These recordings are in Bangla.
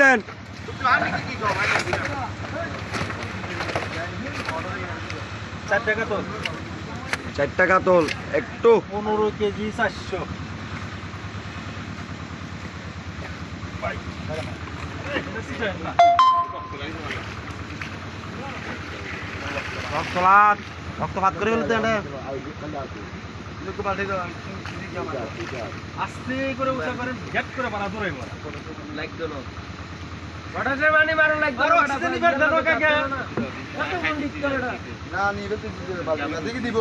দেন চারটা কাতল একটু 15 কেজি 400 রক্তপাত করে ফেলতে আস্তে করে উঠা করেন গেট করে বানা ধরে লাগতো না বড়াছে মানি মারো লাগতো না আস্তে দিবার দেন কাকে কত বন্দিত করে না নিবে তো দিতে পারবে না দেখি দিব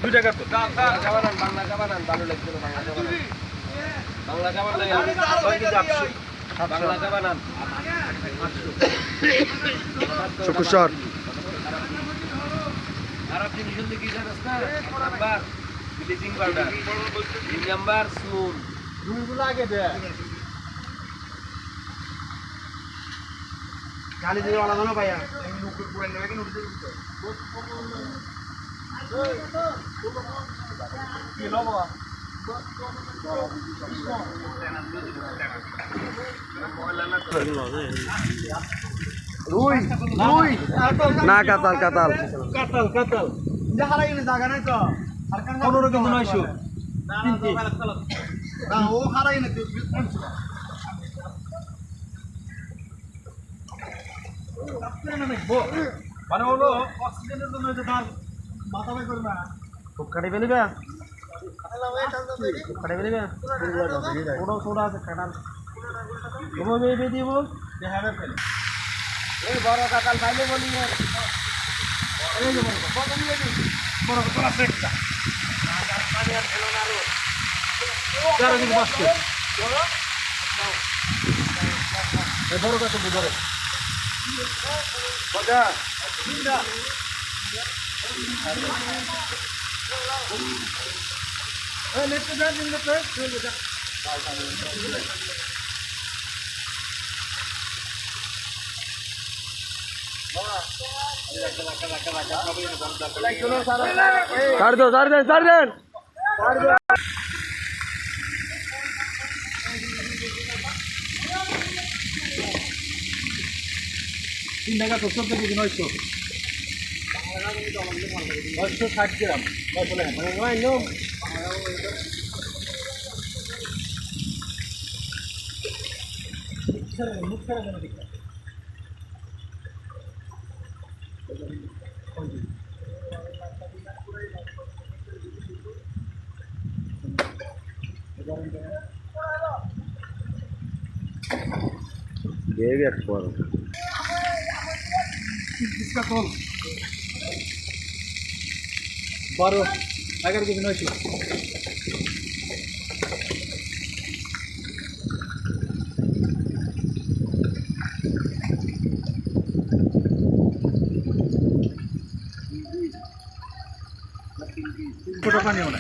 2 টাকা তো জাবানান বাংলা জাবানান ভালো লাগতো না বাংলা জাবান নাই বাংলা জাবানান শুকুশর আর জিনিস হল কি জানাস না নাম্বার ব্লিচিং পাউডার 3 নাম্বার সুন দুইগুলো আগে দে গালি দিয়ে আলাদা না ভাইয়া এই নুকুর পুরাই নেবে কি নুকুর কি লবো রুই রুই না কাতাল কাতাল কাতাল কাতাল যা হারাই না জায়গা নাই তো আর কান 15 কেজি 900 না ও হারাই না মানে হলো অক্সিজেনের জন্য যে তার মাথা বের করবে না খুব কাটে ফেলবে কাটে ফেলবে ওটা সোডা আছে কাটার তুমি বেবি দিব দেখাবে ফেলে এই বড় কাকাল পাইলে বলি এই যে বড় নিয়ে দি বড় তোরা সেকটা পানি আর ফেলো না রো চার দিন বাসছে এই বড় কাছে ধরে বড়া তিনটা এই লেটে যা দিন লেটে চলে যা ছাড় দো ছাড় দেন ছাড় দেন 3 টাকা 70 কেজি 900 960 গ্রাম 900 টাকা মানে নয় নো মুখ ছাড়া কেন দিক দেবে এক পর इसका तोल 12 11 केजी 900 फोटो पानी होना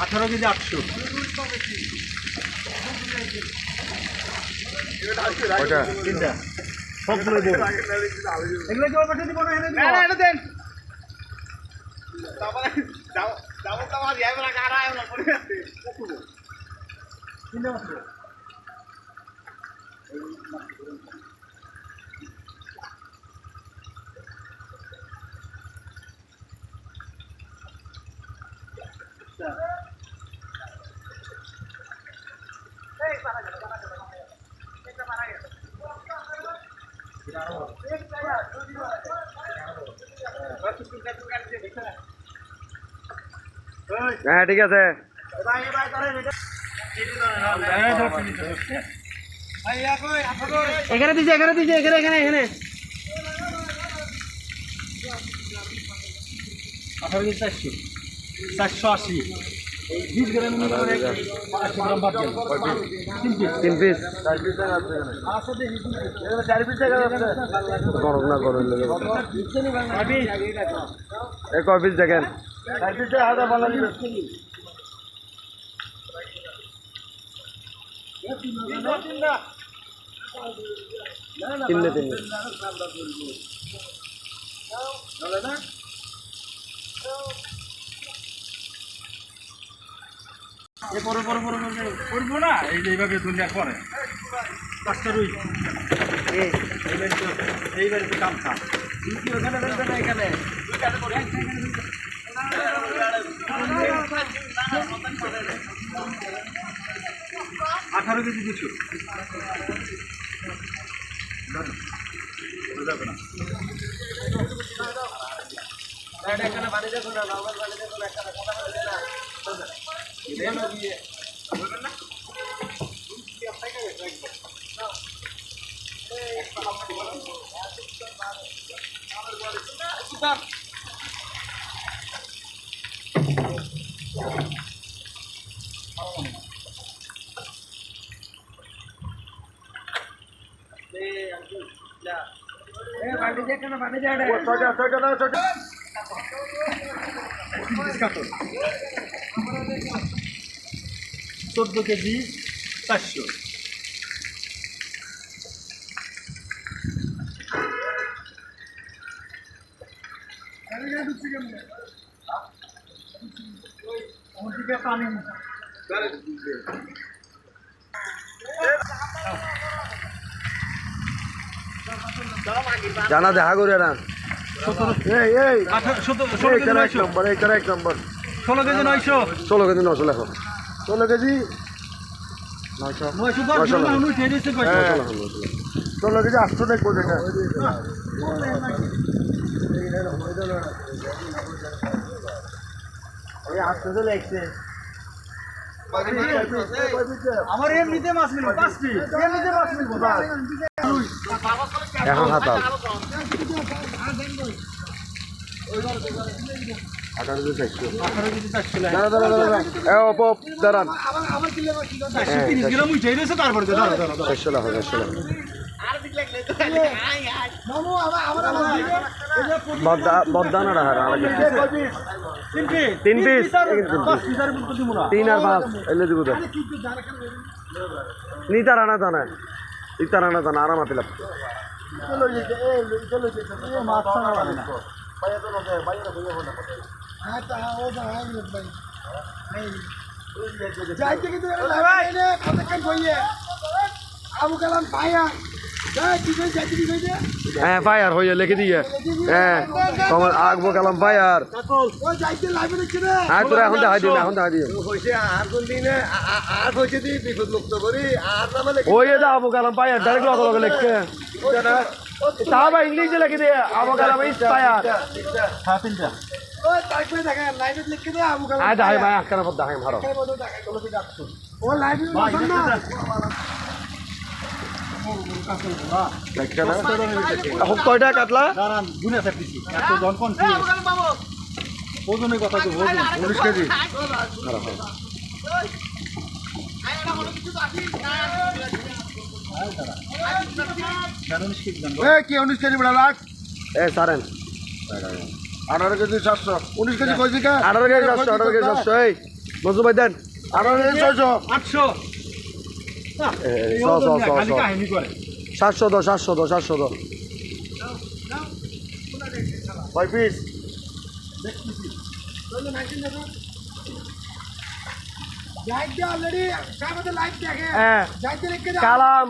18 केजी 800 ওটা তিনটা সবগুলো দেব এগুলো কি পাঠিয়ে দিব না এনে দিব না এটা দেন তারপরে যাও যাও তোমার ইয়াইবলা কারা আইবলা পড়ে আছে তিনটা মাত্র এই পারা গেল এটা পারা গেল হ্যাঁ ঠিক আছে এখানে দিছে এখানে 480 20 গ্রাম নিয়ে করে 80 গ্রাম বাদ গেল 3 পিস 4 পিস টাকা গরম না গরম লাগে এক অফিস দেখেন 4 পিস হাজার ভালো দিবে তিনটে করবো না এই যে এইভাবে দুনিয়ার পরে পাঁচটা রুই এইবারে তো কাম খাম এখানে 18 কেজি কিছু চোদ্দ কেজি 400 জানা দেখা করে না এই এই 16 নম্বর এই এক নম্বর 16 কেজি 900 16 কেজি 900 লেখো 16 কেজি 16 কেজি 800 দেখবো যেটা আমার এমনিতে মাছ মিলবে 5 পিস এমনিতে মাছ মিলবে এখন হাতাল 18 কেজি 400 দাঁড়ান 30 গ্রাম উঠে গেছে তারপরে দাঁড়া 400 লেখো 400 লেখো বদানা রাখা তিন পিস 3 আর 5 এলে দিব নি তারানা জানা ইতারানা জানা আরাম আতিলাম হ্যাঁ ফায়ার হয়ে লিখে দিয়ে হ্যাঁ তোমার আগবো কালাম ফায়ার হ্যাঁ তোরা এখন দেখা দিও এখন দেখা দিও ওই যে আবু কালাম ফায়ার ডাইরেক্ট লগে লগে লিখছে তা বা ইংলিশে লিখে দিয়ে আবু কালাম ইজ ফায়ার দেখাই ভাই আটখানা পর দেখাই ভালো এখন কয়টা কাটলা ওজনের কথা তো 19 কেজি কি 19 কেজি বড় লাখ এ সারেন 18 কেজি 700 19 কেজি কই দিকা 18 কেজি 700 18 কেজি 700 এই মজু ভাই দেন 18 কেজি 600 800 খালি কাহিনী করে 700 দাও 700 দাও 700 দাও কয় পিস হ্যাঁ কালাম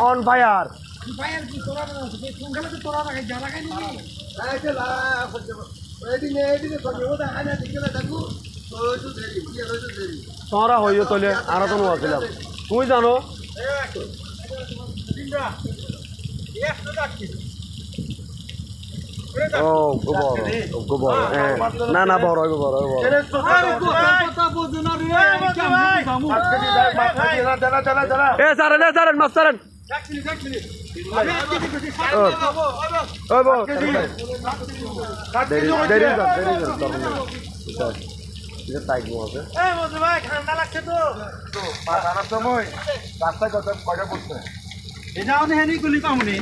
অন ফায়ার তোরা হইও তলে আর তো আসছিলাম তুই জানো ও গোবর না না বড় গোবর এ সারেন সারেন মাছ সারেন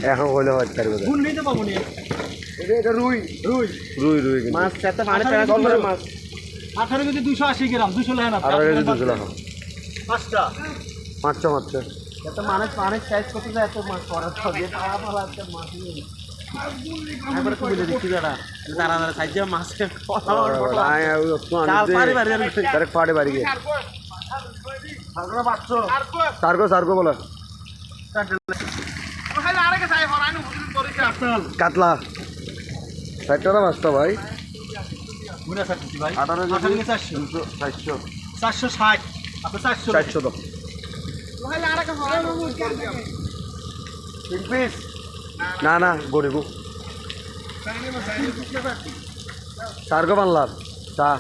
এখন হইলে রুই রুই রুই রুই মাছ মাছ 18 কেজি 280 গ্রাম 200 লেখা না 18 কেজি 200 লেখা পাঁচটা মাছটা মাছটা এত মানুষ সাইজ করতে যায় এত মাছ পড়া তো যে পাওয়া পাওয়া একটা মাছ নেই একবার খুব বলে দিচ্ছি দাদা তারা সাইজ মাছ পাড়ে বাড়ি গিয়ে সার্গো বলো কাতলা 60 টাকা মাছটা ভাই 460 আপনি 400 দাও না গরিব সার্গো বাংলার চা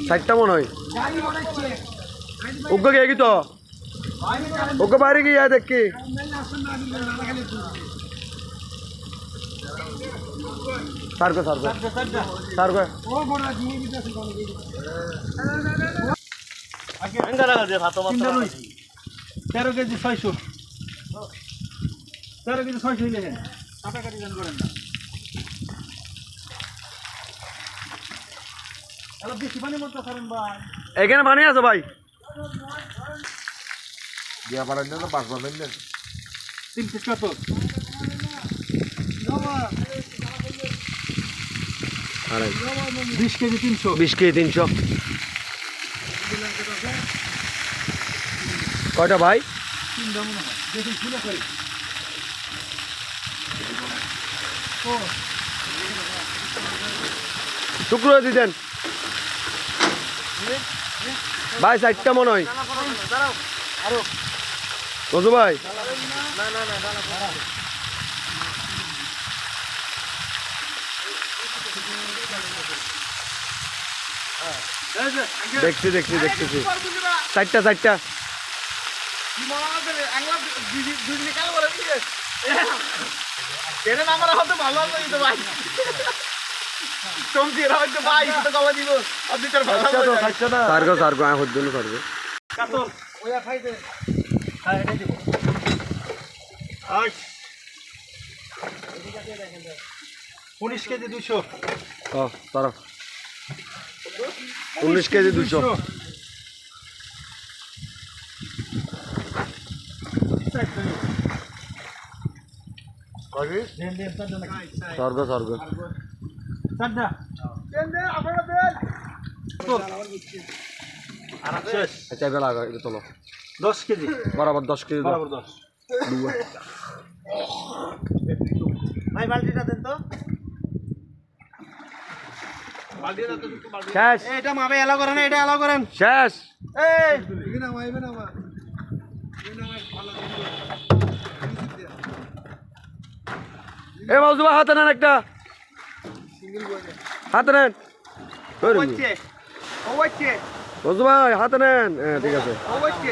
ষাটটা মনে হয় ওকে গে কি তো ওকে বাইরে গিয়ে দেখি সার্গো 13 কেজি 600 13 কেজি 600 লেখেন কাটাকাটি জান করেন না এলা বেশি পানি মত করেন ভাই এখানে পানি আছে ভাই দিয়া পারেন না 5 পাবেন না 3 পিস কত আরে 20 কেজি 300 20 কেজি 300 কয়টা ভাই দেখি খুলে করি শুক্র দিতেন ভাই 60টা মনে হয় বসু ভাই দেখছি 60টা সার্গো আয় হদ্দুন সার্গো কাতল ওয়া খাইতে হ্যাঁ এটা দিব আই 19 কেজি 200 ও তারা 19 কেজি 200 সার্গো সাদা দেন আপনারা দেন শেষ আচ্ছা বেলা এটা চলো 10 কেজি বরাবর 10 কেজি বরাবর 10 ভাই বালতিটা দেন তো বালতিটা তো একটু বালতি শেষ এটা মাপে এলাও করেন এটা এলাও করেন শেষ এই এখানে আইবে না মা এ মজুবা হাতে নেন একটা হাতে নেন ও হচ্ছে মজুবা হাতে নেন হ্যাঁ ঠিক আছে ও হচ্ছে